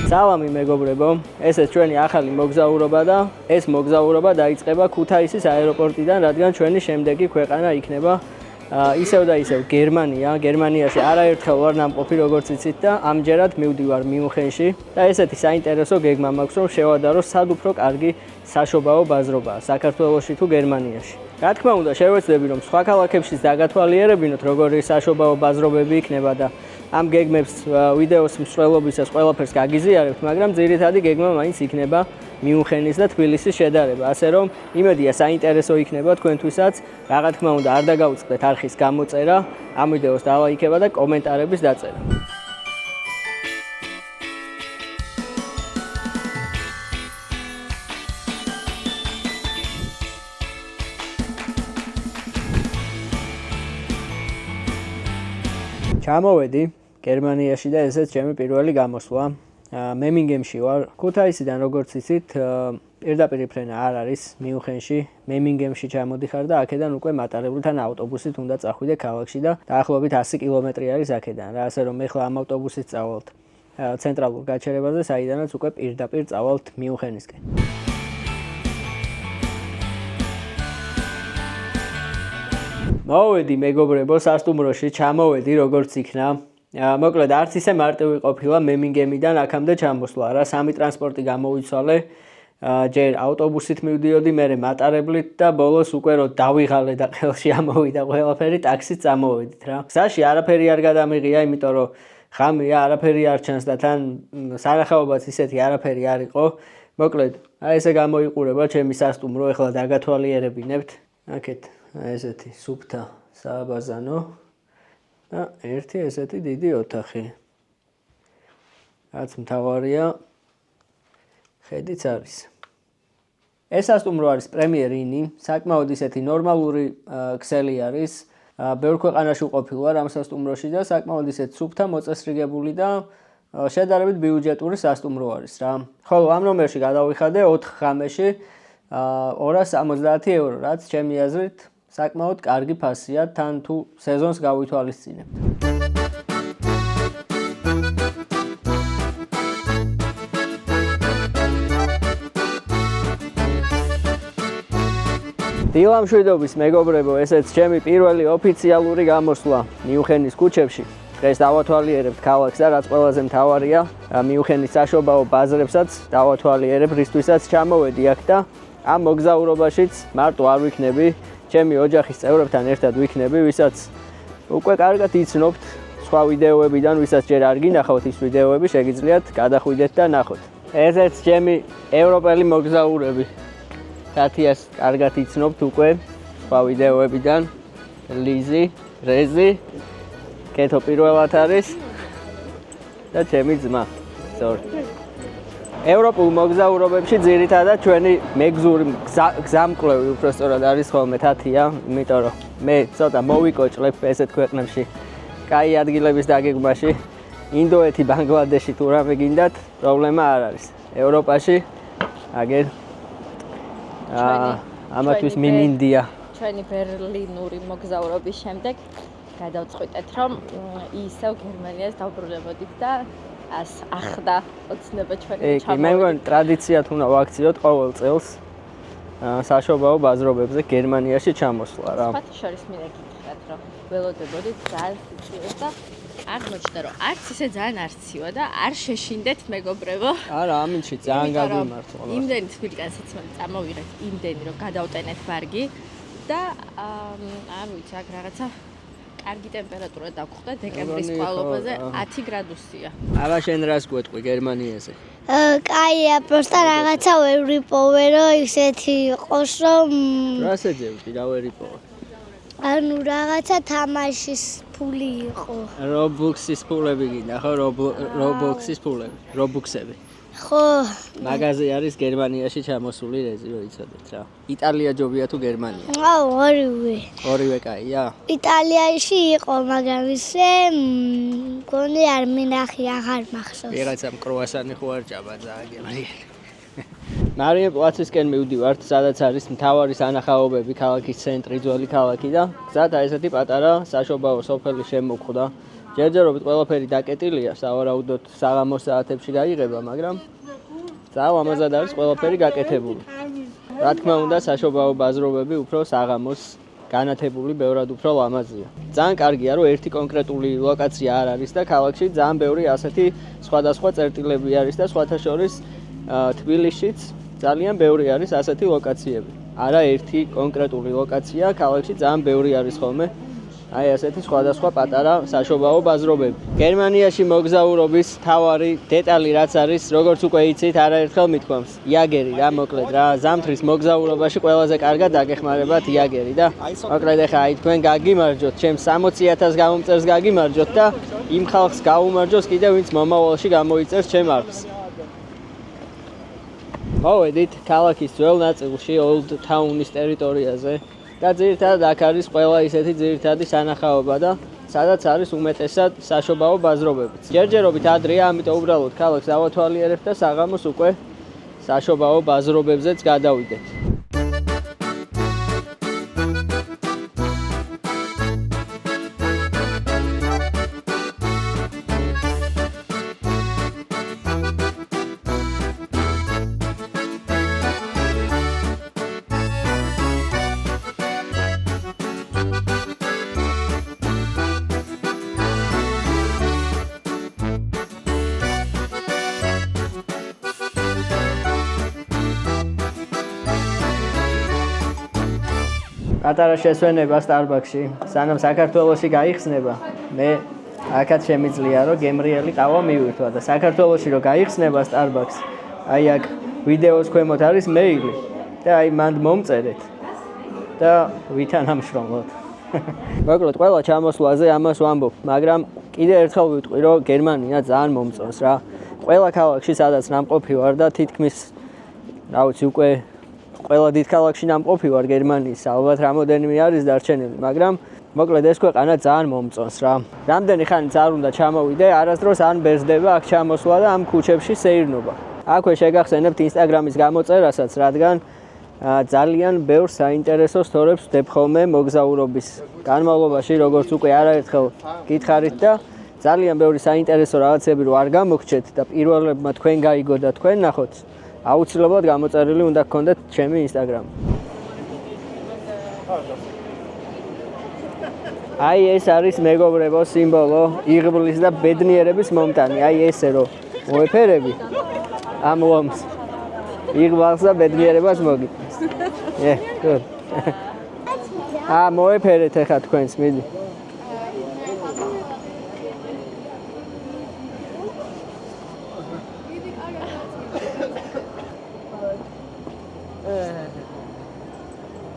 სალამი მეგობრებო, ესეც ჩვენი ახალი მოგზაურობა და ეს მოგზაურობა დაიწყება ქუთაისის აეროპორტიდან, რადგან ჩვენი შემდეგი ქვეყანა იქნება ისევ და ისევ გერმანია. გერმანიაში არაერთხელ ვარ ნამყოფი როგორც იცით და ამჯერად მივდივარ მიუნხენში და ესეთი საინტერესო გეგმა მაქვს, რომ შევადარო სად უფრო კარგი საშობაო ბაზრობაა საქართველოში თუ გერმანიაში. რა თქმა უნდა, შევეცდები რომ სხვა ქალაქებშიც დაგათვალიერებინოთ, როგორი საშობაო ბაზრობები იქნება და ამ გეგმებს ვიდეოს მსვლელობისას ყველაფერს გაგიზიარებთ, მაგრამ ძირითადი გეგმა მაინც იქნება მიუნხენის და თბილისის შედარება, ასე რომ იმედია საინტერესო იქნება თქვენთვისაც. რა თქმა უნდა, არ დაგაუწყდეთ არხის გამოწერა, ამ ვიდეოს დალაიქება და კომენტარების დაწერა. ჩამოვედი გერმანიაში და ესეც ჩემი პირველი გამოსვლა. მემინგემში ვარ. ქუთაისიდან როგორც იცით, პირდაპირ ფრენა არ არის მიუნხენში. მემინგემში ჩამოდიხარ და აქედან უკვე მატარებელთან ავტობუსით უნდა წახვიდე ქალაქში და დაახლოებით 100 კილომეტრი არის აქედან. რა ასე რომ მე ხლა ამ ავტობუსით წავალთ ცენტრალურ გაჩერებაზე, საიდანაც უკვე პირდაპირ წავალთ მიუნხენისკენ. მოვედი მეგობრებო სასტუმროში, ჩამოვედი როგორც იქნა. მოკლედ არც ისე მარტივი ყოფილა მემინგემიდან აქამდე ჩამოსვლა რა, 3 ტრანსპორტი გამოვიცვალე. ჯერ ავტობუსით მივდიოდი, მერე მატარებლით და ბოლოს უკვე რომ დავიღალე და ხელში ამოვიდა ყველაფერი, ტაქსით წამოვედით რა. გზაში არაფერი არ გადამიღია, იმიტომ რომ ხამია, არაფერი არ ჩანს და თან სანახაობაც ისეთი არაფერი არ იყო. მოკლედ, აი ესე გამოიყურება ჩემი სასტუმრო, ეხლა დაგათვალიერებინებთ. აქეთ ესეთი სუფთა სააბაზანო და ერთი ესეთი დიდი ოთახი. რაც მთავარია, ხედიც არის. ეს სასტუმრო არის პრემიერ ინი, საკმაოდ ისეთი ნორმალური ქსელი არის. ბევრ ქვეყანაში ვყოფილ ვარ ამ სასტუმროში და საკმაოდ ისეთ სუფთა მოწესრიგებული და შედარებით ბიუჯეტური სასტუმრო არის რა. ხოლო ამ ნომერში გადავიხადე 4 ღამეში 270 ევრო, რაც ჩემი აზრით საკმაოდ კარგი ფასია, თან თუ სეზონს გავითვალისწინებთ. დილამშვიდობის მეგობრებო, ესეც ჩემი პირველი ოფიციალური გამოსვლა მიუნხენის ქუჩებში. დღეს დავათვალიერებთ ქალაქს და რაც ყველაზე მთავარია, მიუნხენის საშობაო ბაზრებსაც დავათვალიერებ, რისთვისაც ჩამოვედი აქ და ამ მოგზაურობაშიც მარტო არ ვიქნები. ჩემი ოჯახის წევრებთან ერთად ვიქნები, ვისაც უკვე კარგად იცნობთ სხვა ვიდეოებიდან, ვისაც ჯერ არ გინახავთ ის ვიდეოები, შეგიძლიათ გადახვიდეთ და ნახოთ. ესეც ჩემი ევროპელი მოგზაურები. კათიას კარგად იცნობთ უკვე სხვა ვიდეოებიდან. ლიზი, რეზი, კეთო პირველად არის და ჩემი ძმა. ევროპულ მოგზაურობებში ძირითადად ჩვენი მეგზური გზამკვლევი უბრალოდ არის ხოლმე თათია, იმიტომ რომ მე ცოტა მოვიკოჭლებ ესეთ ქვეყნებში კაი ადგილების დაგეგმაში. ინდოეთი, ბანგლადეში თუ რამე გინდათ, პრობლემა არ არის. ევროპაში აგერ ამათვის მიმინდია. ჩვენი ბერლინური მოგზაურობის შემდეგ გადავწყვიტეთ, რომ ისევ გერმანიას დავბრუნებოდით და ახდა ოცნება ჩვენი ჩამოვიდა. მე მგონი ტრადიციად უნდა ვაქციოთ ყოველ წელს საშობაო ბაზრობებზე გერმანიაში ჩამოსვლა რა. სხვათა შორის მინდა გითხრათ, რომ ველოდებოდით ძალიან სიცივეს და აღმოჩნდა, რომ არც ისე ძალიან არ ცივა და არ შეშინდეთ მეგობრებო. არა, ამინში ძალიან გაგვიმართლა. იმდენი თბილისგან სიცივე წამოვიღეთ, იმდენი რომ გადავტენეთ ვარგი და არ ვიცი, აქ რაღაცა კარგი ტემპერატურა დაგხვდა დეკემბრის ყვალობაზე 10 გრადუსია. აბა შენ რას გვეტყვი გერმანიაზე? კაია, პროსტა რაღაცა ვერ ვიპოვე, რომ ისეთი იყოს, რომ რას ეძებდი, რა ვერ იპოვე? ანუ რაღაცა თამაშის ფული იყო. Roblox-ის ფულები გინდა, ხო? Roblox-ის ფულები, Robux-ები. ხო. მაგაზე არის გერმანიაში ჩამოსული რეზი, რო იცოდეთ რა. იტალია ჯობია თუ გერმანია? აუ, ორივე. ორივე კაია? იტალიაში იყო, მაგრამ ისე მგონი არ მინახი, აღარ მახსოვს. ვიღაცამ კრუასანი ხო არ ჭაბა ძალიან გემრიელი. მარიე პლაცისკენ მივდივართ, სადაც არის მთავარი სანახაობები, ქალაქის ცენტრი, ძველი ქალაქი და გზად ესეთი პატარა საშობაო სოფელი შემოხვდა. ჯერჯერობით ყველაფერი დაკეტილია, სავარაუდოდ საღამოს საათებში გაიღება, მაგრამ ამაზად არის ყველაფერი გაკეთებული. Რა თქმა უნდა, საშობაო ბაზრობები უფრო საღამოს განათებული ბევრად უფრო ლამაზია. Ძალიან კარგია, რომ ერთი კონკრეტული ლოკაცია არ არის და ქალაქში ძალიან ბევრი ასეთი სხვადასხვა წერტილები არის და სხვათა შორის თბილისშიც ძალიან ბევრი არის ასეთი ლოკაციები. არა ერთი კონკრეტული ლოკაცია, ქალაქში ძალიან ბევრი არის ხოლმე. Აი ასეთი სხვადასხვა პატარა საშობაო ბაზრობები. გერმანიაში მოგზაურობის თავარი დეტალი რაც არის, როგორც უკვე იცით, არაერთხელ მithქვამს. იაგერი რა, მოკლედ რა, ზამთრის მოგზაურობაში ყველაზე კარგად დაგეხმარებათ იაგერი და მოკლედ ახლა აი თქვენ გაგიმარჯოთ, ჩემს 60,000 გამომწერს გაგიმარჯოთ და იმ ხალხს გაუმარჯოს კიდევ, ვინც მომავალში გამოიწერს ჩემ არხს. მოვედით ქალაქის ძველ ნაწილში, Old Town-ის ტერიტორიაზე. და ძირითადად აქ არის ყველა ისეთი ძირითადი სანახაობა და სადაც არის უმეტესად საშობაო ბაზრობებიც. ჯერჯერობით ადრეა, ამიტომ უბრალოდ ქალაქს ავათვალიერებთ და საღამოს უკვე საშობაო ბაზრობებზეც გადავიდეთ. პატარა შესვენება Starbucks-ში, სანამ საქართველოში გაიხსნება, მე აქაც შემიძლია რომ გემრიელი ყავა მივირთვა და საქართველოში რომ გაიხსნება Starbucks, აი აქ ვიდეოს ქვემოთ არის მეილი და აი მანდ მომწერეთ და ვითანამშრომლოთ. მოკლედ ყველა ჩამოსვლაზე ამას ვამბობ, მაგრამ კიდე ერთხელ ვიტყვი რომ გერმანია ძალიან მომწონს რა. ყველა ქალაქში სადაც ნამყოფი ვარ და თითქმის რა ვიცი უკვე ყველა დიდ ქალაქში ნამყოფი ვარ გერმანიის, ალბათ რამოდენიმე არის დარჩენილი, მაგრამ მოკლედ ეს ქვეყანა ძალიან მომწონს რა. რამდენი ხანიც არ უნდა ჩამოვიდე, არასდროს არ მბერძდება აქ ჩამოსვლა და ამ ქუჩებში სეირნობა. აქვე შეგახსენებთ Instagram-ის გამოწერასაც, რადგან ძალიან ბევრ საინტერესო სტორებს ვდებ ხოლმე მოგზაურობის განმავლობაში, როგორც უკვე არაერთხელ გითხარით და ძალიან ბევრი საინტერესო რაღაცები რო არ გამოგჩეთ და პირველებმა თქვენ გაიგო და თქვენ ნახოთ. აუცილებლად გამოწერილი უნდა გქონდეთ ჩემი Instagram. აი ეს არის მეგობრებო სიმბოლო, იღბლის და ბედნიერების მომტანი. აი ესე რომ მოეფერები ამ ლომს. იღბალს და ბედნიერებას მოგიტანს. good. მოეფერეთ ახლა თქვენს, მიდი.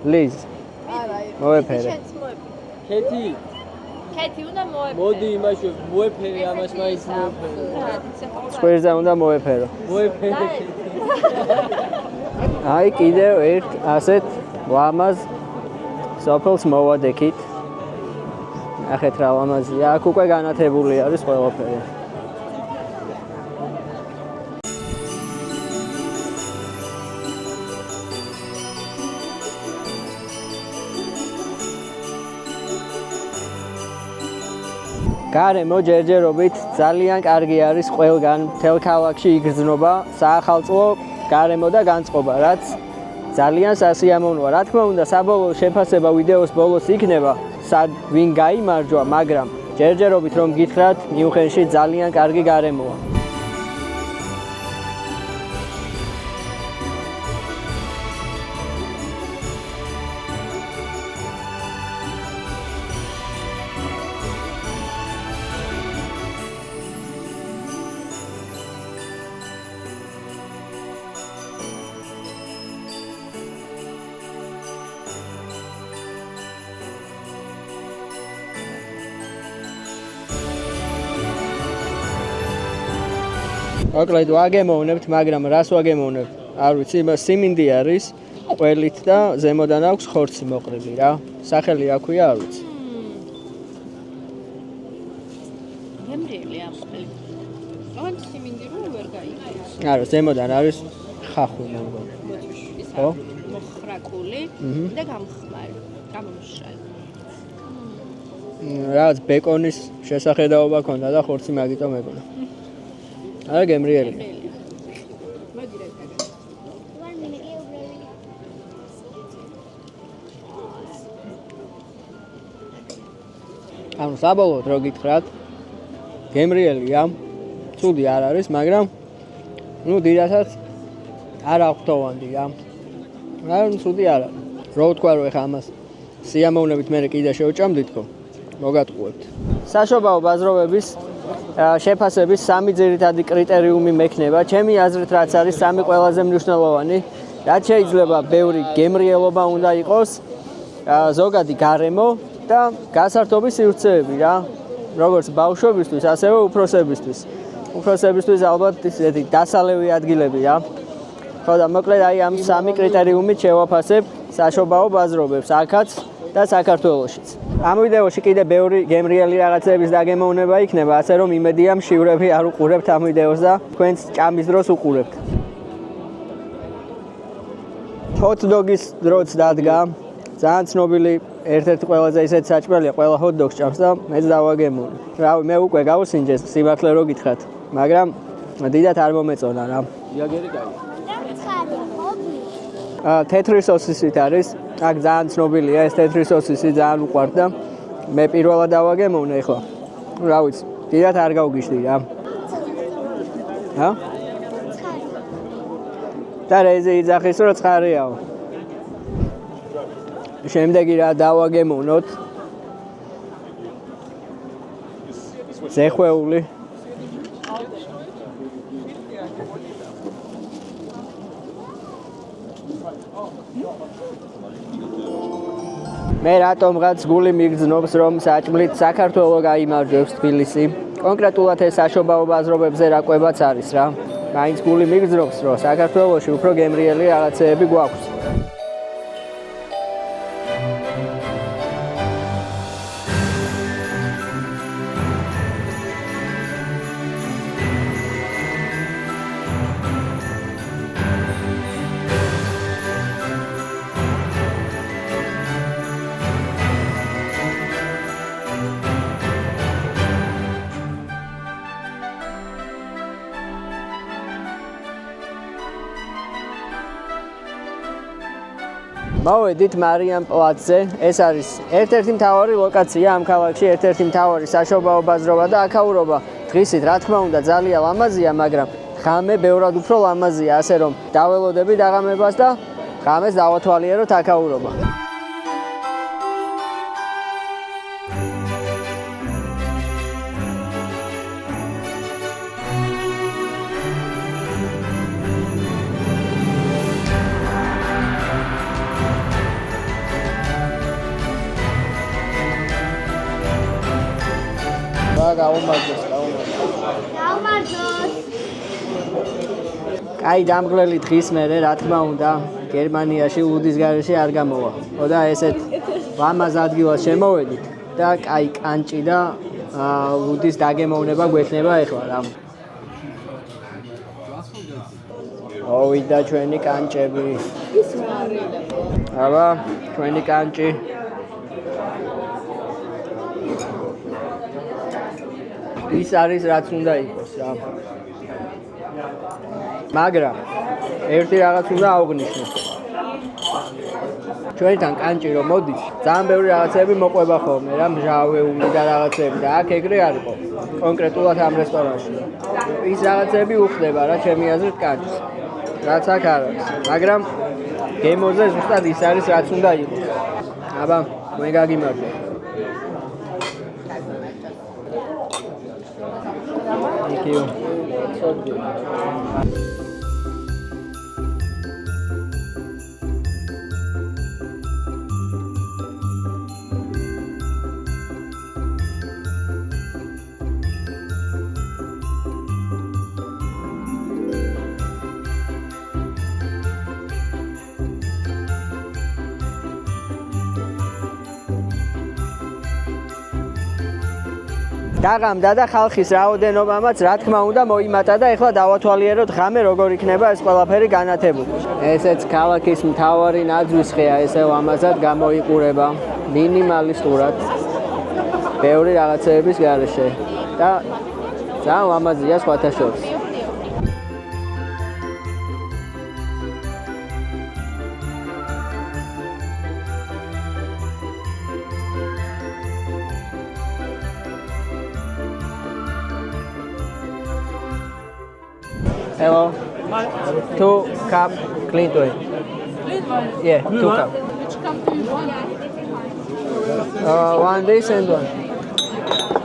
Liz. მოეფერე. ქეთი უნდა მოეფერე. მოდი იმაში მოეფერე ამას მაინც მოეფერე. სკვერზე უნდა მოეფერო. მოეფერე. აი კიდევ ერთ ასეთ ლამაზ სოფელს მოვადექით. ახეთ რა ლამაზია, აქ უკვე განათებული არის ყველაფერი. გარემო ჯერჯერობით ძალიან კარგი არის ყველგან, მთელ ქალაქში იგრძნობა საახალწლო გარემო და განწყობა, რაც ძალიან სასიამოვნოა. რა თქმა უნდა, საბოლოო შეფასება ვიდეოს ბოლოს იქნება, სად ვინ გაიმარჯვა, მაგრამ ჯერჯერობით რომ გითხრათ, მიუნხენში ძალიან კარგი გარემოა. მოკლედ ვაგემოვნებთ, მაგრამ რას ვაგემოვნებთ? არ ვიცი, იმას სიმინდი არის, ყველით და ზემოდან აქვს ხორცი მოყრილი რა. სახელი აქვია, არ ვიცი. გემრიელი ამ ყველით. ან სიმინდი რო ვერ გაიგებს. არა, ზემოდან არის ხახვი მოგონი. ხო? მოხრაკული და გამხმარი, გამომშრალი. რაღაც ბეკონის შესახედაობა ქონდა და ხორცი მაგიტომ ეგონა. არა გემრიელი. ანუ საბოლოოდ რო გითხრათ, გემრიელია, ცუდი არ არის, მაგრამ ნუ დიდასაც არ აღვთოვანდი. მაგრამ ცუდი არ არის. რო ვთქვა რომ ეხა ამას სიამოვნებით მე კიდე შევჭამდით ხო? მოგატყუებთ. საშობაო ბაზრობების შეფასების 3 ძირითადი კრიტერიუმი მექნება. ჩემი აზრით რაც არის 3 ყველაზე მნიშვნელოვანი, რაც შეიძლება ბევრი გემრიელობა უნდა იყოს, ზოგადი გარემო და გასართობის სივრცეები რა. როგორც ბავშვებისთვის, ასევე უფროსებისთვის. უფროსებისთვის ალბათ ისეთი დასალევი ადგილები რა. ხო და მოკლედ აი ამ 3 კრიტერიუმით შევაფასებ საშობაო ბაზრობებს აქაც და საქართველოშიც. ამ ვიდეოში კიდე ბევრი გემრიელი რაღაცების დაგემოვნება იქნება, ასე რომ იმედია მშივრები არ უყურებთ ამ ვიდეოს და თქვენც ჭამის დროს უყურებთ. ჰოთ-დოგის დროც დადგა. ძალიან ცნობილი ერთ-ერთი ყველაზე ისეთი საჭმელია, ყველა ჰოთ-დოგს ჭამს და მეც დავაგემოვნე. რავი, მე უკვე გავსინჯეს სიმართლე რო გითხრათ, მაგრამ დიდად არ მომეწონა რა. იაგერი კაი. თეთრი სოსისით არის. აქ ძალიან ცნობილია ეს თეთრი სოსისი, ძალიან უყვართ და მე პირველად დავაგემოვნე ახლა. რა ვიცი, დიდად არ გავგიშდი რა. ჰა? და რეზე იძახის რომ ცხარეაო. შემდეგი რა დავაგემოვნოთ? ზეხვეული. მე რატომღაც გული მიგრძნობს რომ საჭმლით საქართველო გაიმარჯვებს თბილისი. კონკრეტულად ეს საშობაო ბაზრობებზე რა კვებაც არის რა. მაინც გული მიგრძნობს რომ საქართველოში უფრო გემრიელი რაღაცეები გვაქვს. მოვედით მარიამ პლაცზე. ეს არის ერთ-ერთი მთავარი ლოკაცია ამ ქალაქში, ერთ-ერთი მთავარი საშობაო ბაზრობა და აქაურობა. დღისით რა თქმა უნდა ძალიან ლამაზია, მაგრამ ღამე ბევრად უფრო ლამაზია, ასე რომ დაველოდებით აღამებას და ღამეს დავათვალიეროთ აქაურობა. გაუმარჯოს. კაი დამღლელი დღის მერე რა თქმა უნდა გერმანიაში უდის გარეშე არ გამოვა. ხო და ესეთ ლამაზ ადგილას შემოვედით და კაი კანჭი და უდის დაგემოვნება გვექნება ახლა რა. მოვიდა ჩვენი კანჭები. აბა ჩვენი კანჭი. ის არის რაც უნდა იყოს რა. მაგრამ ერთი რაღაც უნდა აღვნიშნო. ჩვენთან კანჭი რომ მოდის, ძალიან ბევრი რაღაცები მოყვება ხოლმე რა, მჟავეული და რაღაცები და აქ ეგრე არ იყო. კონკრეტულად ამ რესტორანში. ის რაღაცები უხდება რა, ჩემი აზრით კანჭს. რაც აქ არ არის. მაგრამ გემოზე ზუსტად ის არის რაც უნდა იყოს. აბა, მე გაგიმარჯვე. Thank you. დაღამდა და ხალხის რაოდენობამაც რა თქმა უნდა მოიმატა და ეხლა დავათვალიეროთ ღამე როგორ იქნება ეს ყველაფერი განათებული. ესეც ქალაქის მთავარი ნაძვის ხეა, ესე ლამაზად გამოიყურება მინიმალისტურად. ბევრი რაღაცეების გარეშე და ძალიან ლამაზია სხვათა შორის. Hello. 2 cup clean wine. Clean wine? Yeah, 2 cup. Which cup do you want? One this and one.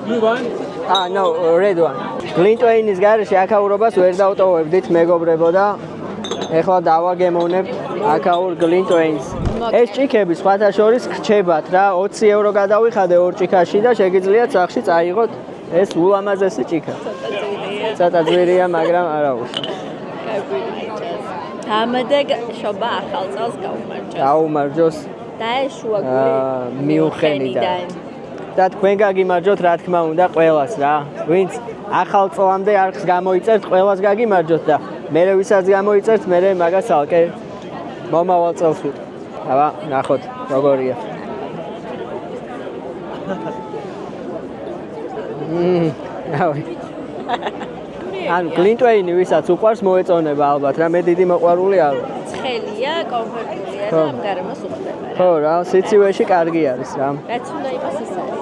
Blue wine? No, red one. Clean wine-ის გარეშე აქაურობას ვერ დავტოვებდით მეგობრებო და ეხლა დავაგემოვნებ აქაურ clean wine-ს. ეს ჭიქები სხვათა შორის რჩებათ რა, 20 евро გადავიხადე ორ ჭიქაში და შეგიძლიათ სახში წაიღოთ ეს ულამაზესი ჭიქა. ცოტა ძვირია, მაგრამ არა უშავს. დამადეგ შობა ახალ წელს გაუმარჯოს. გაუმარჯოს და ეს შუაგული მიუხედავად. და თქვენ გაგიმარჯოთ რა თქმა უნდა ყველას რა. ვინც ახალ წლამდე არხს გამოიწერთ, ყველას გაგიმარჯოთ და მერე ვისაც გამოიწერთ, მერე მაგას ალკე მომავალ წელს ვიტყვი. აბა, ნახოთ როგორია. რავი. ანუ კლინტვეინი ვისაც უყვარს მოეწონება ალბათ რა მე დიდი მოყვარული არ ვარ. ცხელია, კომფორტულია და ამ გარემოს უყვება. ხო რა, სიცივეში კარგი არის რა. რაც უნდა იყოს ის არის.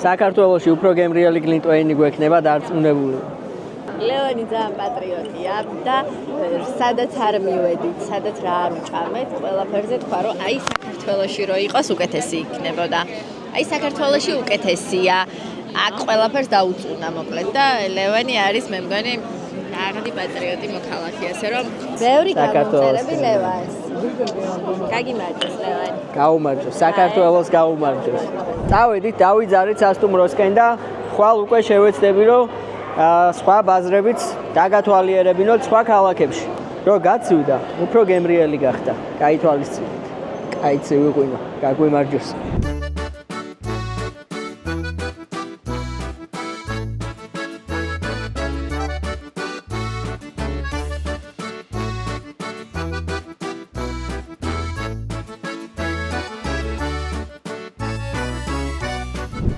საქართველოში უფრო გემრიელი კლინტვეინი გვექნება დარწმუნებული. ლევანი ძალიან პატრიოტია და სადაც არ მივედით, სადაც რა არ უჭამეთ, ყველაფერზე თქვა რომ აი საქართველოში რო იყოს უკეთესი იქნებოდა. აი საქართველოში უკეთესია. აქ ყველაფერს დაუწუნა მოკლედ და ლევანი არის მე მგონი ნაღდი პატრიოტი მოქალაქე, ასე რომ ბევრი გამომწერები ლევანს. გაგიმარჯოს ლევანი. გაუმარჯოს, საქართველოს გაუმარჯოს. წავედით, დავიძარით სასტუმროსკენ და ხვალ უკვე შევეცდები რომ სხვა ბაზრებიც დაგათვალიერებინოთ სხვა ქალაქებში. რომ გაცივდა, უფრო გემრიელი გახდა. გაითვალისწინეთ. კაიცი ვიყვინო, გაგვიმარჯოს.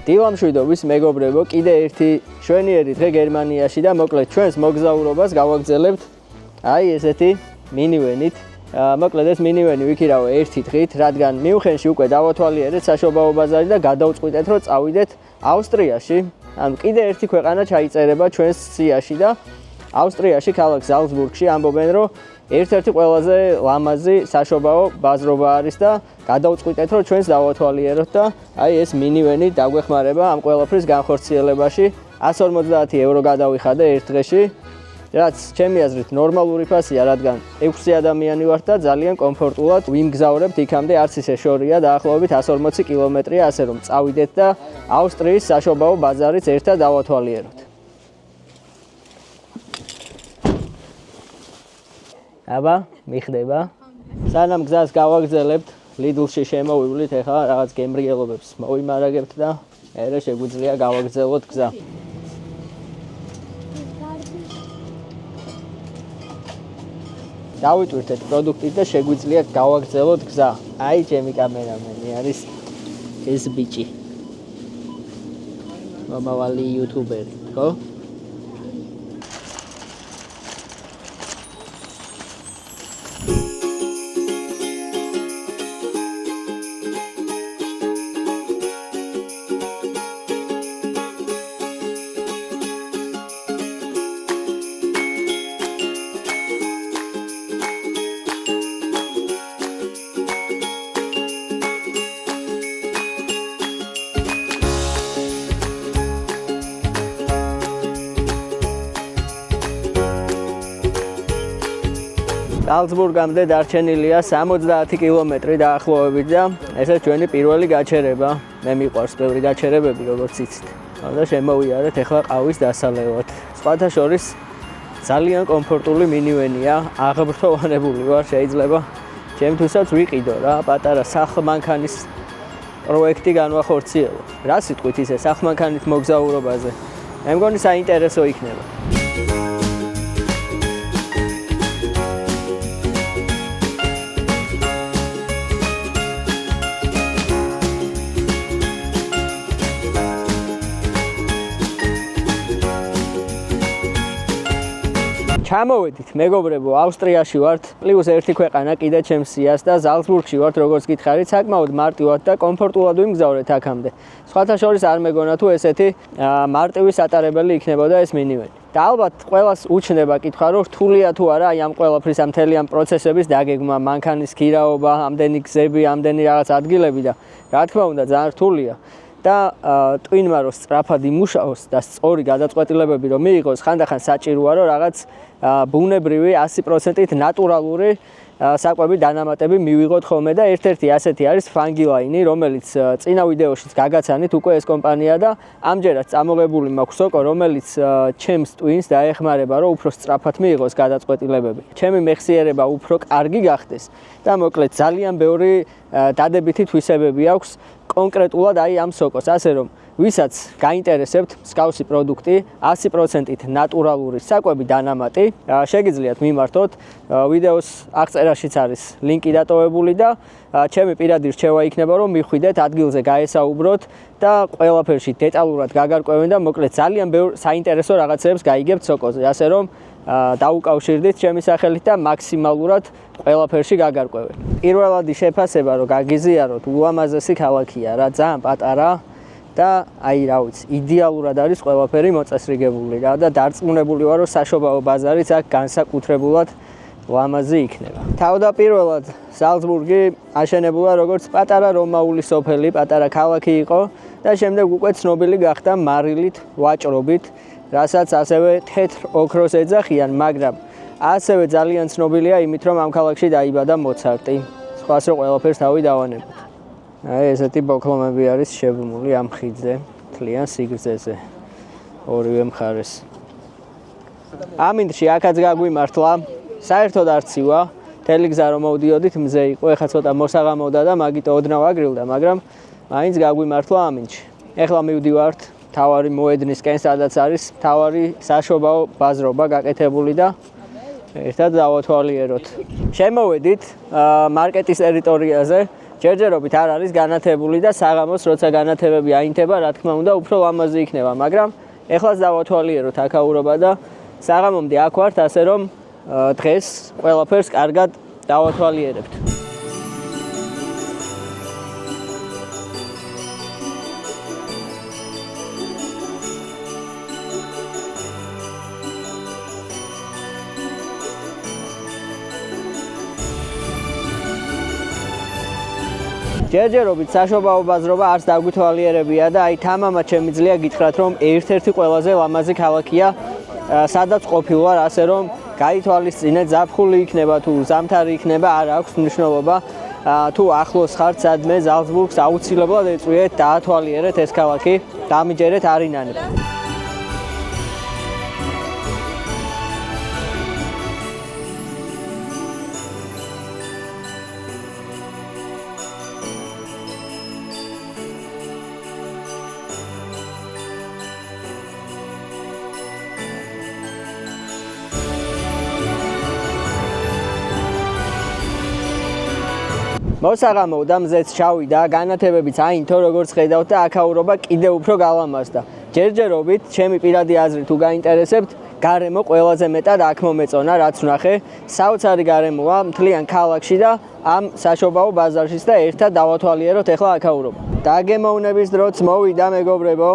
დილამშვიდობის მეგობრებო, კიდე ერთი შვენიერი დღე გერმანიაში და მოკლედ ჩვენს მოგზაურობას გავაგრძელებთ აი ესეთი მინივენით. მოკლედ ეს მინივენი ვიქირავე ერთი დღით, რადგან მიუნხენში უკვე დავათვალიერეთ საშობაო ბაზარი და გადავწყვიტეთ რომ წავიდეთ ავსტრიაში. ანუ კიდე ერთი ქვეყანა ჩაიწერება ჩვენს სიაში და ავსტრიაში ქალაქ ზალცბურგში ამბობენ რომ ერთ-ერთი ყველაზე ლამაზი საშობაო ბაზრობა არის და გადავწყვიტეთ რომ ჩვენს დავათვალიეროთ და აი ეს მინივენი დაგვეხმარება ამ ყველაფრის განხორციელებაში. 150 евро გადავიხადე ერთ დღეში, რაც ჩემი აზრით ნორმალური ფასია, რადგან 6 ადამიანი ვართ და ძალიან კომფორტულად ვიმგზავრებთ იქამდე, არც ისე შორია, დაახლოებით 140 კილომეტრია, ასე რომ წავიდეთ და ავსტრიის საშობაო ბაზარიც ერთად დავათვალიეროთ. აბა, მიხდება. სანამ გზას გავაგრძელებთ, ლიდლში შემოვივლით, ეხლა რაღაც გემრიელობებს მოვიმარაგებთ და მერე შეგვიძლია გავაგრძელოთ გზა. დავიტვირთეთ პროდუქტით და შეგვიძლია გავაგრძელოთ გზა. აი, ჩემი კამერამენი არის ეს ბიჭი. მომავალი იუთუბერი, ხო? ზალცბურგამდე დარჩენილია 70 კილომეტრი დაახლოებით და ესე ჩვენი პირველი გაჩერება. მე მიყვარს ბევრი გაჩერებები, როგორც იცით. და შემოვიარეთ ეხლა ყავის დასალევად. სხვათა შორის ძალიან კომფორტული მინივენია, აღბრთოვანებული ვარ, შეიძლება ჩემთვისაც ვიყიდო რა, პატარა სახლ-მანქანის პროექტი განვახორციელო. რა სიტყვით ისე სახლ-მანქანით მოგზაურობაზე? მე მგონი საინტერესო იქნება. ჩამოვედით, მეგობრებო, ავსტრიაში ვართ, პლუს ერთი ქვეყანა კიდე ჩემს სიას და ზალცბურგში ვართ, როგორც გითხარით, საკმაოდ მარტივად და კომფორტულად ვიმგზავრეთ აქამდე. სხვათა შორის არ მეგონა თუ ესეთი მარტივი სატარებელი იქნებოდა ეს მინივენი. და ალბათ ყველას უჩნდება კითხვა, რომ რთულია თუ არა აი ამ ყველაფრის ამ მთელი ამ პროცესების დაგეგმა, მანქანის ქირაობა, ამდენი გზები, ამდენი რაღაც ადგილები და რა თქმა უნდა ძალიან რთულია. და ტვინმა რომ სწრაფად იმუშაოს და სწორი გადაწყვეტილებები რომ მიიღოს, ხანდახან საჭიროა რომ რაღაც ბუნებრივი 100%-ით ნატურალური საკვები დანამატები მივიღოთ ხოლმე და ერთ-ერთი ასეთი არის Fangilini, რომელიც წინა ვიდეოშიც გაგაცანით უკვე ეს კომპანია და ამჯერად წამოღებული მაქვს სოკო, რომელიც ჩემს ტვინს დაეხმარება რომ უფრო სწრაფად მიიღოს გადაწყვეტილებები. ჩემი მეხსიერება უფრო კარგი გახდეს და მოკლედ ძალიან ბევრი დადებითი თვისებები აქვს კონკრეტულად აი ამ სოკოს, ასე რომ ვისაც გაინტერესებთ მსგავსი პროდუქტი 100%-ით ნატურალური საკვები დანამატი, შეგიძლიათ მიმართოთ, ვიდეოს აღწერაშიც არის ლინკი დატოვებული და ჩემი პირადი რჩევა იქნება რომ მიხვიდეთ ადგილზე გაესაუბროთ და ყველაფერში დეტალურად გაგარკვევენ და მოკლედ ძალიან ბევრ საინტერესო რაღაცებს გაიგებთ სოკოზე, ასე რომ დაუკავშირდით ჩემი სახელით და მაქსიმალურად ყველაფერში გაგარკვევენ. პირველადი შეფასება რომ გაგიზიაროთ, ულამაზესი ქალაქია რა, ძალიან პატარა და აი რა ვიცი, იდეალურად არის ყველაფერი მოწესრიგებული რა და დარწმუნებული ვარ რომ საშობაო ბაზარიც აქ განსაკუთრებულად ლამაზი იქნება. თავდაპირველად ზალცბურგი აშენებულა როგორც პატარა რომაული სოფელი, პატარა ქალაქი იყო და შემდეგ უკვე ცნობილი გახდა მარილით, ვაჭრობით, რასაც ასევე თეთრ ოქროს ეძახიან, მაგრამ ასევე ძალიან ცნობილია იმით, რომ ამ ქალაქში დაიბადა მოცარტი. სხვას რო ყველაფერს თავი დავანებოთ. აი ესეთი ბოკლომები არის შებრუნული ამ ხიდზე, თლიან სიგრძეზე, ორივე მხარეს. ამინდში აქაც გაგვიმართლა, საერთოდ არცივა, მთელი გზა რომ მოვდიოდით მზე იყო, ეხლა ცოტა მოსაღამოვდა და მაგიტო ოდნავ აგრილდა, მაგრამ მაინც გაგვიმართლა ამინდში. ეხლა მივდივართ თავარი მოედნისკენ, სადაც არის თავარი საშობაო ბაზრობა გაკეთებული და ერთად დავათვალიეროთ. შემოვედით მარკეტის ტერიტორიაზე. ჯერჯერობით არ არის განათებული და საღამოს როცა განათებები აინთება, რა თქმა უნდა, უფრო ლამაზი იქნება, მაგრამ ეხლაც დავათვალიეროთ აქაურობა და საღამომდე აქ ვართ, ასე რომ დღეს ყველაფერს კარგად დავათვალიერებთ. ჯერჯერობით საშობაო ბაზრობა არც დაგვითვალიერებია და აი თამამად შემიძლია გითხრათ რომ ერთ-ერთი ყველაზე ლამაზი ქალაქია სადაც ყოფილვარ, ასე რომ გაითვალისწინეთ, ზაფხული იქნება თუ ზამთარი იქნება, არ აქვს მნიშვნელობა. თუ ახლოს ხართ სადმე ზალცბურგს აუცილებლად ეწვიეთ, დაათვალიერეთ ეს ქალაქი, დამიჯერეთ არინანებ. მოსაღამოვდა, მზეც ჩავიდა, განათებებიც აინთო, როგორც ხედავთ და აქაურობა კიდევ უფრო გალამაზდა. ჯერჯერობით, ჩემი პირადი აზრით თუ გაინტერესებთ, გარემო ყველაზე მეტად აქ მომეწონა, რაც ვნახე, საოცარი გარემოა მთლიან ქალაქში და ამ საშობაო ბაზარშიც და ერთად დავათვალიეროთ ეხლა აქაურობა. დაგემოვნების დროც მოვიდა, მეგობრებო.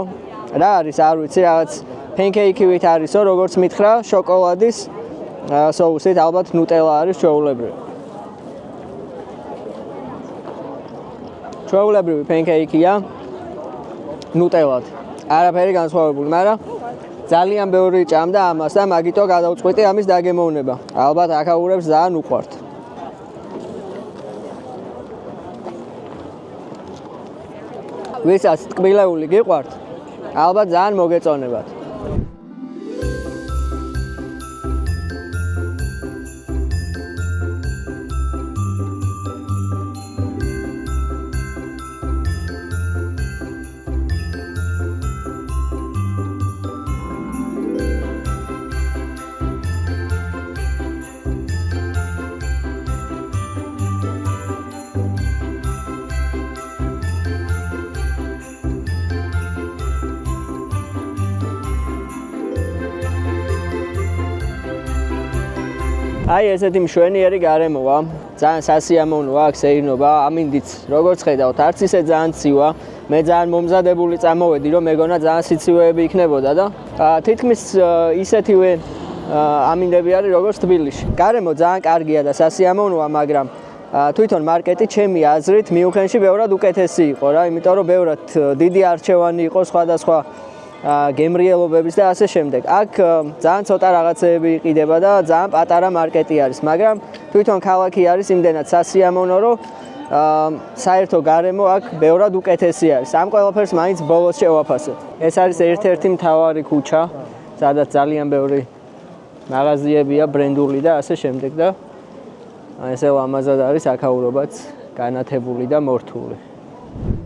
რა არის, არ ვიცი, რაღაც pancake-ივით არისო, როგორც მითხრა, შოკოლადის соусით, ალბათ ნუტელა არის ჩვეულებრივი. ჩვეულებრივი pancake-ია ნუტელად. არაფერი განსხვავებული, მაგრამ ძალიან ბევრი ჭამდა ამას და მაგიტო გადავწყვიტე ამის დაგემოვნება. ალბათ აქაურებს ძალიან უყვართ. ვისაც ტკბილეული გიყვართ, ალბათ ძალიან მოგეწონებათ. აი ესეთი მშვენიერი გარემოა, ძალიან სასიამოვნოა აქ სეირნობა, ამინდიც როგორც ხედავთ, არც ისე ძალიან ცივა. მე ძალიან მომზადებული წამოვედი, რომ მეგონა ძალიან სიცივეები იქნებოდა და თითქმის ისეთივე ამინდები არის როგორც თბილისში. გარემო ძალიან კარგია და სასიამოვნოა, მაგრამ თვითონ მარკეტი ჩემი აზრით მიუნხენში ბევრად უკეთესი იყო რა, იმიტომ რომ ბევრად დიდი არჩევანი იყო სხვადასხვა გემრიელობების და ასე შემდეგ. აქ ძალიან ცოტა რაღაცეები იყიდება და ძალიან პატარა მარკეტი არის, მაგრამ თვითონ ქალაქი არის იმდენად სასიამოვნო, რომ საერთო გარემო აქ ბევრად უკეთესი არის. ამ ყველაფერს მაინც ბოლოს შევაფასებ. ეს არის ერთ-ერთი მთავარი ქუჩა, სადაც ძალიან ბევრი მაღაზიებია, ბრენდული და ასე შემდეგ და ესე ლამაზად არის აქაურობაც განათებული და მორთული.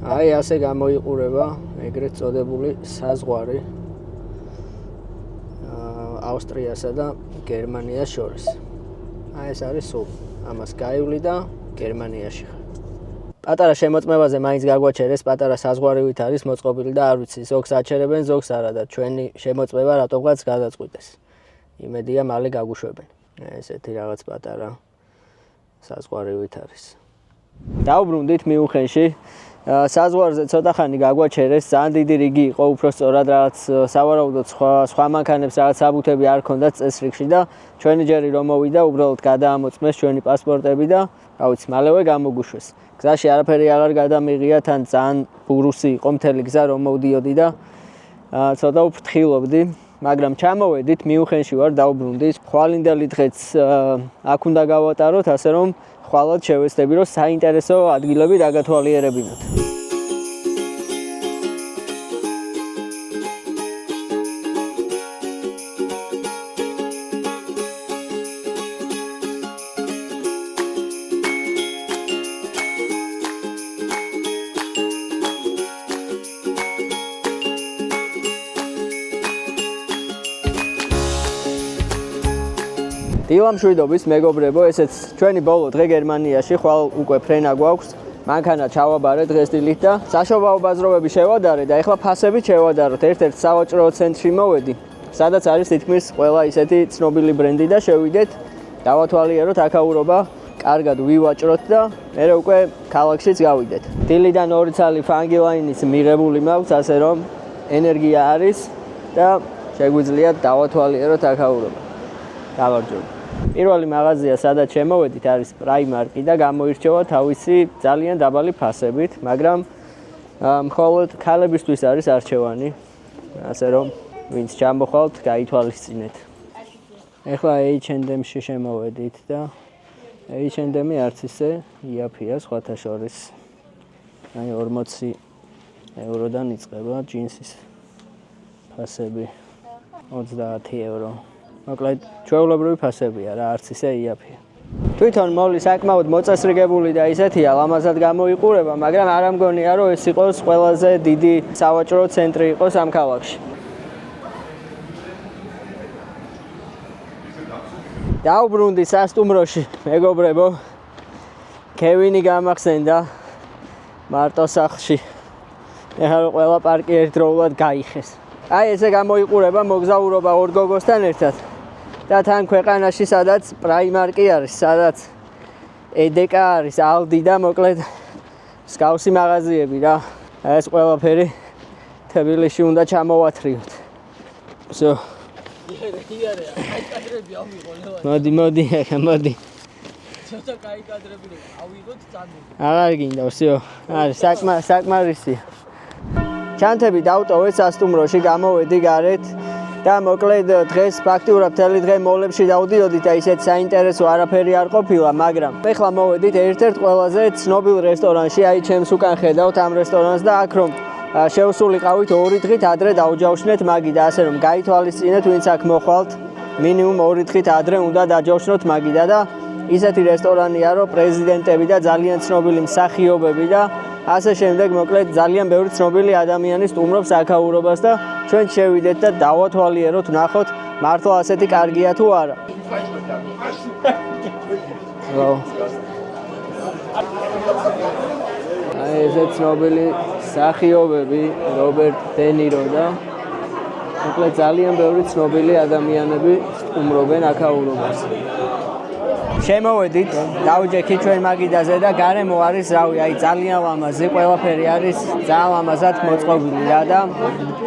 აი ასე გამოიყურება ეგრეთ წოდებული საზღვარი ავსტრიასა და გერმანიას შორის. აი ეს არის სულ ამას გაივლი და გერმანიაში ხარ. პატარა შემოწმებაზე მაინც გაგვაჩერეს, პატარა საზღვარივით არის მოწყობილი და არ ვიცი, ზოგს აჩერებენ, ზოგს არა და ჩვენი შემოწმება რატომღაც გადაწყვიტეს. იმედია მალე გაგუშვებენ. ესეთი რაღაც პატარა საზღვარივით არის. დავბრუნდით მიუნხენში. საზღვარზე ცოტა ხანი გაგვაჩერეს, ძალიან დიდი რიგი იყო, უფრო სწორად რაღაც სავარაუდოდ სხვა მანქანებს რაღაც საბუთები არ ქონდათ წესრიგში და ჩვენი ჯერი რომ მოვიდა, უბრალოდ გადაამოწმეს ჩვენი პასპორტები და რა ვიცი, მალევე გამოგუშვეს. გზაში არაფერი აღარ გადამიღია, თან ძალიან ბურუსი იყო მთელი გზა რომ მოვდიოდი და ცოტა უფრთხილობდი, მაგრამ ჩამოვედით, მიუნხენში ვარ, დავბრუნდით. ხვალინდელი დღეც აქ უნდა გავატაროთ, ასე რომ ხვალად შევეცდები, რომ საინტერესო ადგილები დაგათვალიერებინოთ. დილამშვიდობის მეგობრებო, ესეც ჩვენი ბოლო დღე გერმანიაში, ხვალ უკვე ფრენა გვაქვს. მანქანა ჩავაბარე დღეს დილით და საშობაო ბაზრობები შევადარე და ეხლა ფასებით შევადაროთ. ერთ-ერთ სავაჭრო ცენტრში მოვედი, სადაც არის თითქმის ყველა ისეთი ცნობილი ბრენდი და შევიდეთ, დავათვალიეროთ აქაურობა, კარგად ვივაჭროთ და მერე უკვე ქალაქშიც გავიდეთ. დილიდან 2 ცალი ფანგილაინის მიღებული მაქვს, ასე რომ ენერგია არის და შეგვიძლია დავათვალიეროთ აქაურობა. გავარჯობ. პირველი მაღაზია, სადაც შემოვედით, არის პრაიმარკი და გამოირჩევა თავისი ძალიან დაბალი ფასებით, მაგრამ მხოლოდ ქალებისთვის არის არჩევანი, ასე რომ ვინც ჩამოხვალთ, გაითვალისწინეთ. ეხლა H&M-ში შემოვედით და H&M-ი არც ისე იაფია სხვათა შორის. აი 40 ევროდან იწყება ჯინსის ფასები, 30 евро. მოკლედ ჩვეულებრივი ფასებია რა, არც ისე იაფია. თვითონ მოლი საკმაოდ მოწესრიგებული და ისეთია, ლამაზად გამოიყურება, მაგრამ არ ამგონია, რომ ეს იყოს ყველაზე დიდი სავაჭრო ცენტრი იყოს ამ ქალაქში. დავბრუნდი სასტუმროში, მეგობრებო. კევინი გამახსენდა მარტო სახლში. ეხლა რომ ყველა პარკი ერთდროულად გაიხეს. აი ესე გამოიყურება მოგზაურობა ორ გოგოსთან ერთად. და თან ქვეყანაში, სადაც პრაიმარკი არის, სადაც EDK არის, ალდი და მოკლედ მსგავსი მაღაზიები რა. ეს ყველაფერი თბილისში უნდა ჩამოვათრიოთ. всё. მოდი, ახლა მოდი. ცოტა კაი კადრები რომ ავიღოთ წამოვიდეთ. აღარ გინდა, всё. არის საკმარისია. ჩანთები დავტოვეთ სასტუმროში, გამოვედი გარეთ. და მოკლედ დღეს ფაქტიურად მთელი დღე მოლებში დავდიოდი და ისეთ საინტერესო არაფერი არ ყოფილა, მაგრამ ეხლა მოვედით ერთ-ერთ ყველაზე ცნობილ რესტორანში, აი ჩემს უკან ხედავთ ამ რესტორანს და აქ რომ შევსულიყავით 2 დღით ადრე დავჯავშნეთ მაგი და ასე რომ გაითვალისწინეთ, ვინც აქ მოხვალთ, მინიმუმ 2 დღით ადრე უნდა დაჯავშნოთ მაგიდა და ისეთი რესტორანია, რომ პრეზიდენტები და ძალიან ცნობილი მსახიობები და ასე შემდეგ, მოკლედ ძალიან ბევრი ცნობილი ადამიანი სტუმრობს აქაურობას და ჩვენ შევიდეთ და დავათვალიეროთ, ვნახოთ, მართლა ასეთი კარგია თუ არა. აი ეს ცნობილი მსახიობები, რობერტ დე ნირო და მოკლედ ძალიან ბევრი ცნობილი ადამიანები სტუმრობენ აქაურობას. შემოვედით, დავჯექით ჩვენ მაგიდაზე და გარემო არის რავი, აი ძალიან ლამაზი, ყველაფერი არის ძალიან ლამაზად მოწყობილი რა და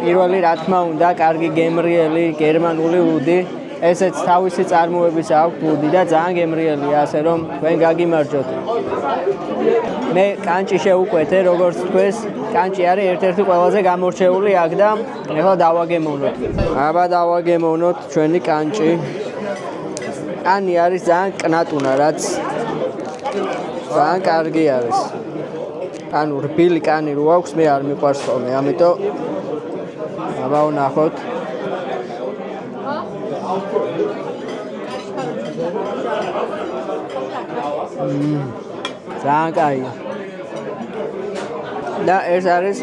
პირველი რა თქმა უნდა, კარგი გემრიელი გერმანული ლუდი, ესეც თავისი წარმოების აქვს ლუდი და ძალიან გემრიელია, ასე რომ თქვენ გაგიმარჯოთ. მე კანჭი შევუკვეთე, როგორც თქვეს, კანჭი არის ერთ-ერთი ყველაზე გამორჩეული აქ და ეხლა დავაგემოვნოთ. აბა დავაგემოვნოთ ჩვენი კანჭი. კანი არის ძალიან კნატუნა, რაც ძალიან კარგი არის. ანუ რბილი კანი რო აქვს, მე არ მიყვარს ხოლმე, ამიტომ აბა ვნახოთ. ძალიან კაია. და ეს არის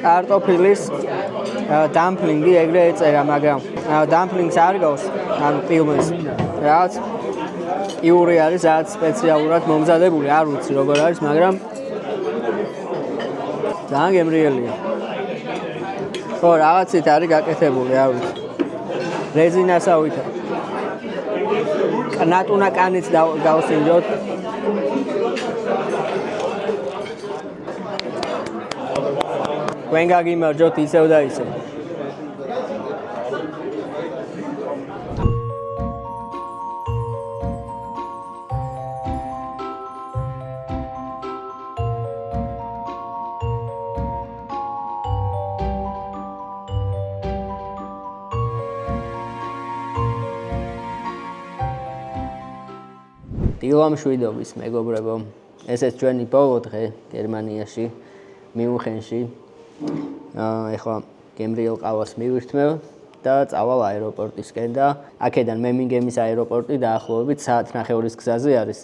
კარტოფილის დამპლინგი, ეგრე ეწერა, მაგრამ დამპლინგს არ გავს, ანუ პილმენს. რაც იური არის, რაც სპეციალურად მომზადებული, არ ვიცი როგორ არის, მაგრამ ძალიან გემრიელია. ხო, რაღაცით არის გაკეთებული, არ ვიცი. რეზინასავით. კნატუნა კანიც გავსინჯოთ. თქვენ გაგიმარჯოთ ისევ და ისევ. დილამშვიდობის მეგობრებო, ესეც ჩვენი ბოლო დღე გერმანიაში, მიუნხენში. ეხლა გემრიელ ყავას მივირთმევ და წავალ აეროპორტისკენ და აქედან მემინგემის აეროპორტი დაახლოებით საათნახევრის გზაზე არის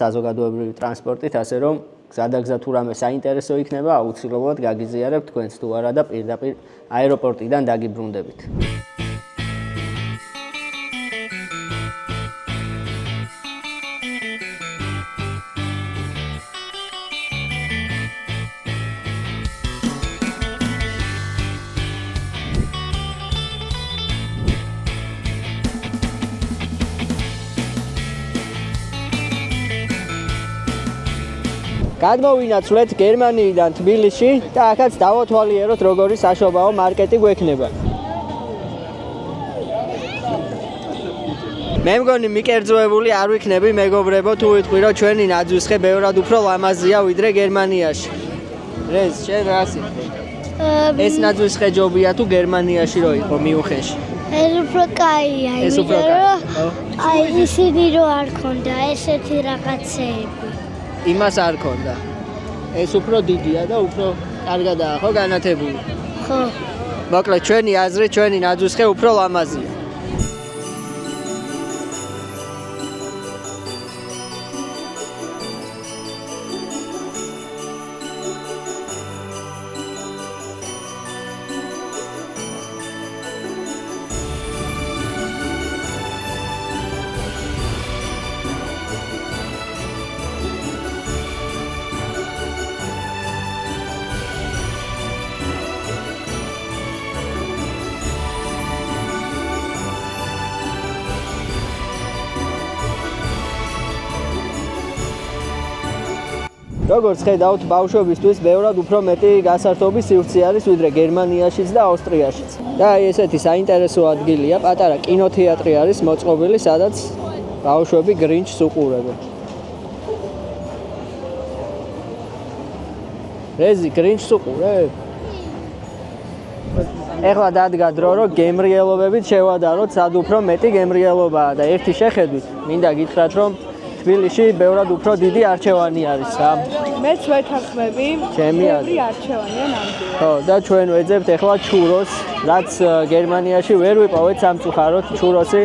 საზოგადოებრივი ტრანსპორტით, ასე რომ გზადაგზა თუ რამე საინტერესო იქნება, აუცილებლად გაგიზიარებთ თქვენც თუ არა და პირდაპირ აეროპორტიდან დაგიბრუნდებით. გადმოვინაცვლეთ გერმანიიდან თბილისში და აქაც დავათვალიეროთ როგორი საშობაო მარკეტი გვექნება. მე მგონი მიკერძოებული არ ვიქნები მეგობრებო თუ ვიტყვი რომ ჩვენი ნაძვისხე ბევრად უფრო ლამაზია ვიდრე გერმანიაში. რეზ, შენ რა სიტყვი? ეს ნაძვისხე ჯობია თუ გერმანიაში რო იყო მიუნხენში? ეს უფრო კაია, იმიტომ რომ აი ისინი რო არ ქონდა ესეთი რაღაცეები. იმას არ ქონდა. ეს უფრო დიდია და უფრო კარგადაა, ხო, განათებული? ხო. მოკლედ, ჩვენი აზრით, ჩვენი ნაძვისხე უფრო ლამაზია. როგორც ხედავთ, ბავშვებისთვის ბევრად უფრო მეტი გასართობი სივრცე არის ვიდრე გერმანიაშიც და ავსტრიაშიც. და აი ესეთი საინტერესო ადგილია, პატარა კინოთეატრი არის მოწყობილი, სადაც ბავშვები გრინჩს უყურებენ. რეზი, გრინჩს უყურებ? ეხლა დადგა დრო, რომ გემრიელობებით შევადაროთ, სად უფრო მეტი გემრიელობაა და ერთი შეხედვით მინდა გითხრათ, რომ თბილისში ბევრად უფრო დიდი არჩევანი არის რა. მეც ვეთანხმები, ბევრი არჩევანია ნამდვილად. ხო, და ჩვენ ვეძებთ ეხლა ჩუროს, რაც გერმანიაში ვერ ვიპოვეთ სამწუხაროდ, ჩუროსი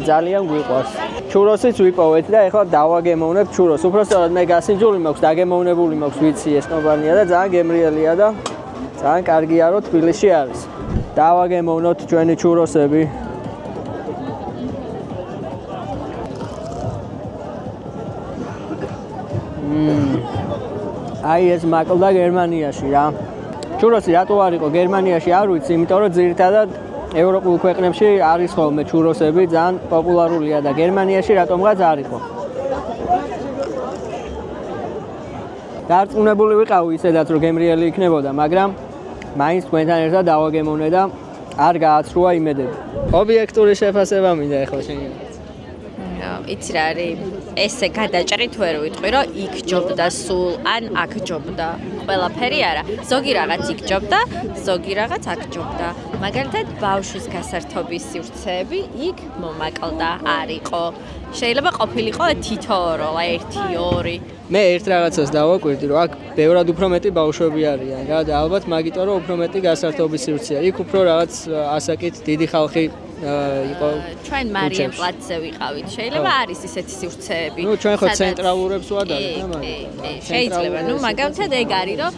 ძალიან გვიყვარს. ჩუროსიც ვიპოვეთ და ეხლა დავაგემოვნებთ ჩუროს. უბრალოდ მე გასინჯული მაქვს, დაგემოვნებული მაქვს, ვიცი ეს კომპანია და ძალიან გემრიელია და ძალიან კარგია რომ თბილისში არის. დავაგემოვნოთ ჩვენი ჩუროსები. აი ეს მაკლდა გერმანიაში რა. ჩუროსი რატო არ იყო გერმანიაში არ ვიცი, იმიტომ რომ ძირითადად ევროპულ ქვეყნებში არის ხოლმე ჩუროსები, ძალიან პოპულარულია და გერმანიაში რატომღაც არ იყო. დარწმუნებული ვიყავი ისედაც რომ გემრიელი იქნებოდა, მაგრამ მაინც თქვენთან ერთად დავაგემოვნე და არ გააცრუა იმედები. ობიექტური შეფასება მინდა ახლა შენგან. იცი რა არის ესე გადაჭრით ვერ ვიტყვი რომ იქ ჯობდა სულ ან აქ ჯობდა ყველაფერი არა ზოგი რაღაც იქ ჯობდა ზოგი რაღაც აქ ჯობდა მაგალითად ბავშვის გასართობის სივრცეები იქ მომაკლდა არ იყო შეიძლება ყოფილიყო თითო-ორო 1-2 მე ერთ რაღაცას დავაკვირდი რომ აქ ბევრად უფრო მეტი ბავშვები არიან რა და ალბათ მაგიტომ რომ უფრო მეტი გასართობის სივრცეა იქ უფრო რაღაც ასაკით დიდი ხალხი იყო ჩვენ მარიამ პლაცზე ვიყავით შეიძლება არის ისეთი სივრცეები ნუ ჩვენ ხო ცენტრალურებს ვადარებთ და მაგრამ შეიძლება ნუ მაგალითად ეგ არის რომ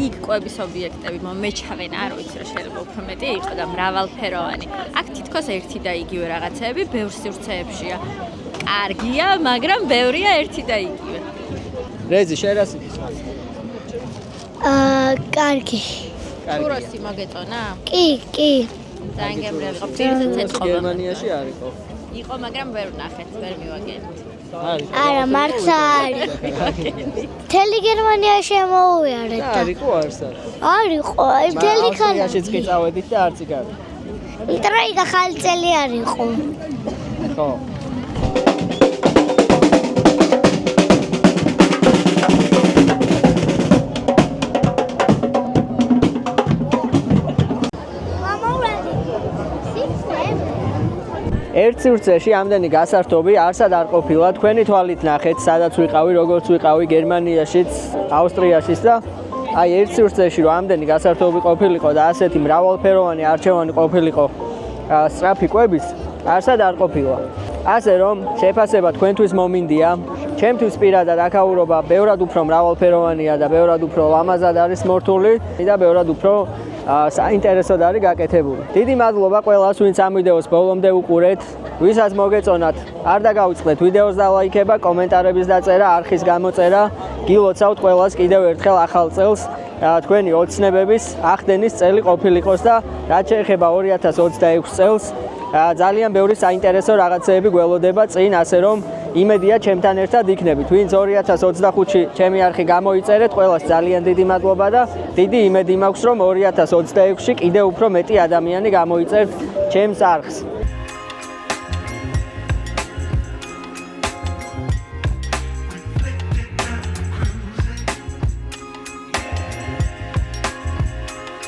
იქ კვების ობიექტები მომეჩავენ არ ვიცი რა შეიძლება უფრო მეტი იყო და მრავალფეროვანი აქ თითქოს ერთი და იგივე რაღაცეები ბევრ სივრცეებშია კარგია მაგრამ ბევრია ერთი და იგივე რეზი შენ რა სიტყვის კარგი. ჩუროსი მოგეწონა კი. ძალიან გემრიელი იყო პირზე ცეცხლობა გერმანიაში არ იყო იყო მაგრამ ვერ ვნახეთ ვერ მივაგენთ არა მარცა არის. მთელი გერმანია შემოუვიარეთ და არ იყო არსად არ იყო აი მთელი ხანი. ავსტრიაშიც კი წავედით და არც იქ არის იტრაი და ხალწელი არ იყო. ხო ერთ სივრცეში ამდენი გასართობი არსად არ ყოფილა თქვენი თვალით ნახეთ სადაც ვიყავი როგორც ვიყავი გერმანიაშიც ავსტრიაშიც და აი ერთ სივრცეში რომ ამდენი გასართობი ყოფილიყო და ასეთი მრავალფეროვანი არჩევანი ყოფილიყო სწრაფი კვების არსად არ ყოფილა ასე რომ შეფასება თქვენთვის მომინდია ჩემთვის პირადად აქაურობა ბევრად უფრო მრავალფეროვანია და ბევრად უფრო ლამაზად არის მორთული და ბევრად უფრო საინტერესოდ არის გაკეთებული. დიდი მადლობა ყველას, ვინც ამ ვიდეოს ბოლომდე უყურეთ. ვისაც მოგეწონათ, არ დაგაუწყდეთ ვიდეოს დალაიქება, კომენტარების დაწერა, არხის გამოწერა. გილოცავთ ყველას კიდევ ერთხელ ახალ წელს თქვენი ოცნებების ახდენის წელი ყოფილიყოს და რაც შეეხება 2026 წელს ძალიან ბევრი საინტერესო რაღაცეები გველოდება წინ, ასე რომ იმედია ჩემთან ერთად იქნებით. ვინც 2025-ში ჩემი არხი გამოიწერეთ, ყველას ძალიან დიდი მადლობა და დიდი იმედი მაქვს, რომ 2026-ში კიდევ უფრო მეტი ადამიანი გამოიწერთ ჩემს არხს.